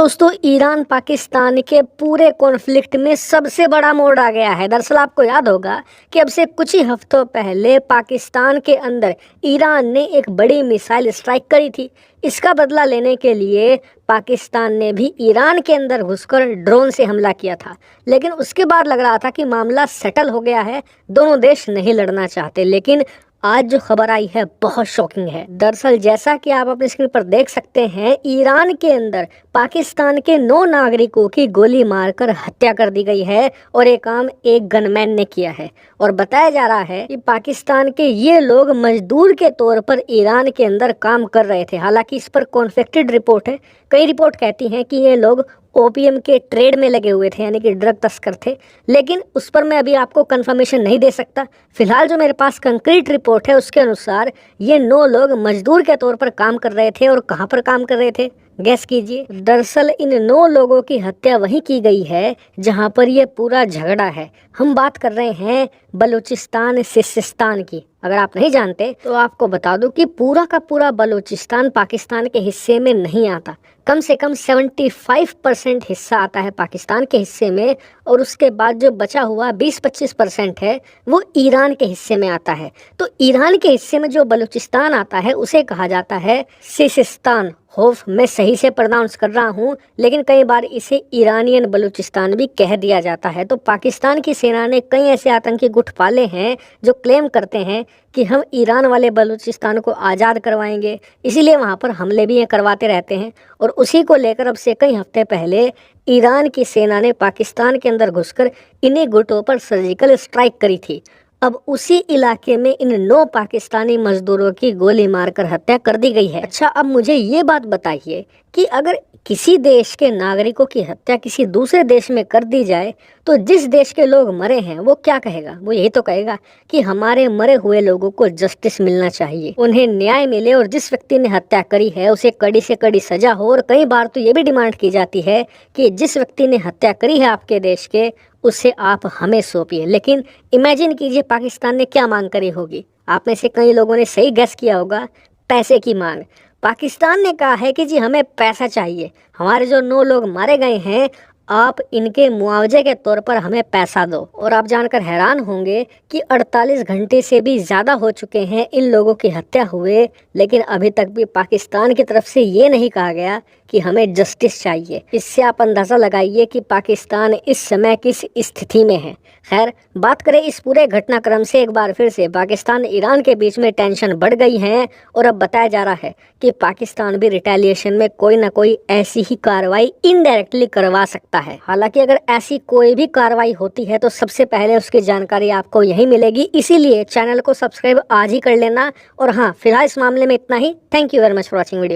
दोस्तों, ईरान पाकिस्तान के पूरे कॉन्फ्लिक्ट में सबसे बड़ा मोड़ आ गया है। दरअसल आपको याद होगा कि अब से कुछ ही हफ्तों पहले पाकिस्तान के अंदर ईरान ने एक बड़ी मिसाइल स्ट्राइक करी थी। इसका बदला लेने के लिए पाकिस्तान ने भी ईरान के अंदर घुसकर ड्रोन से हमला किया था, लेकिन उसके बाद लग रहा था कि मामला सेटल हो गया है, दोनों देश नहीं लड़ना चाहते। लेकिन आज जो खबर आई है बहुत शॉकिंग है। दरअसल जैसा कि आप अपनी स्क्रीन पर देख सकते हैं, ईरान के अंदर पाकिस्तान के 9 नागरिकों की गोली मारकर हत्या कर दी गई है और ये काम एक गनमैन ने किया है। और बताया जा रहा है कि पाकिस्तान के ये लोग मजदूर के तौर पर ईरान के अंदर काम कर रहे थे। हालांकि इस पर कॉन्फेक्टेड रिपोर्ट है। कई रिपोर्ट कहती हैं कि ये लोग ओपीएम के ट्रेड में लगे हुए थे, यानी कि ड्रग तस्कर थे, लेकिन उस पर मैं अभी आपको कंफर्मेशन नहीं दे सकता। फिलहाल जो मेरे पास कंक्रीट रिपोर्ट है उसके अनुसार ये 9 लोग मजदूर के तौर पर काम कर रहे थे। और कहाँ पर काम कर रहे थे, गैस कीजिए। दरअसल इन 9 लोगों की हत्या वहीं की गई है जहां पर ये पूरा झगड़ा है। हम बात कर रहे हैं बलूचिस्तान सिस्तान की। अगर आप नहीं जानते तो आपको बता दूं कि पूरा का पूरा बलूचिस्तान पाकिस्तान के हिस्से में नहीं आता। कम से कम 75% हिस्सा आता है पाकिस्तान के हिस्से में, और उसके बाद जो बचा हुआ 20-25% है वो ईरान के हिस्से में आता है। तो ईरान के हिस्से में जो बलूचिस्तान आता है उसे कहा जाता है सिस्तान। होप मैं सही से प्रोनाउंस कर रहा हूँ, लेकिन कई बार इसे ईरानियन बलूचिस्तान भी कह दिया जाता है। तो पाकिस्तान की सेना ने कई ऐसे आतंकी गुट पाले हैं जो क्लेम करते हैं कि हम ईरान वाले बलूचिस्तान को आज़ाद करवाएंगे, इसीलिए वहाँ पर हमले भी करवाते रहते हैं। और उसी को लेकर अब से कई हफ्ते पहले ईरान की सेना ने पाकिस्तान के अंदर घुसकर इन्हीं गुटों पर सर्जिकल स्ट्राइक करी थी। अब उसी इलाके में इन 9 पाकिस्तानी मजदूरों की गोली मारकर हत्या कर दी गई है। अच्छा, अब मुझे ये बात बताइए कि अगर किसी देश के नागरिकों की हत्या किसी दूसरे देश में कर दी जाए तो जिस देश के लोग मरे हैं वो क्या कहेगा? वो यही तो कहेगा कि हमारे मरे हुए लोगों को जस्टिस मिलना चाहिए, उन्हें न्याय मिले, और जिस व्यक्ति ने हत्या करी है उसे कड़ी से कड़ी सजा हो। और कई बार तो ये भी डिमांड की जाती है कि जिस व्यक्ति ने हत्या करी है आपके देश के, उसे आप हमें सौंपिए। लेकिन इमेजिन कीजिए पाकिस्तान ने क्या मांग करी होगी। आप में से कई लोगों ने सही गैस किया होगा, पैसे की मांग। पाकिस्तान ने कहा है कि जी हमें पैसा चाहिए, हमारे जो 9 लोग मारे गए हैं आप इनके मुआवजे के तौर पर हमें पैसा दो। और आप जानकर हैरान होंगे कि 48 घंटे से भी ज़्यादा हो चुके हैं इन लोगों की हत्या हुए, लेकिन अभी तक भी पाकिस्तान की तरफ से ये नहीं कहा गया कि हमें जस्टिस चाहिए। इससे आप अंदाज़ा लगाइए कि पाकिस्तान इस समय किस स्थिति में है। खैर, बात करें इस पूरे घटनाक्रम से, एक बार फिर से पाकिस्तान ईरान के बीच में टेंशन बढ़ गई है और अब बताया जा रहा है कि पाकिस्तान भी रिटेलिएशन में कोई ना कोई ऐसी ही कार्रवाई इनडायरेक्टली करवा सकता है। हालांकि अगर ऐसी कोई भी कार्रवाई होती है तो सबसे पहले उसकी जानकारी आपको यही मिलेगी, इसीलिए चैनल को सब्सक्राइब आज ही कर लेना। और हाँ, फिलहाल इस मामले में इतना ही। Thank you very much for watching video.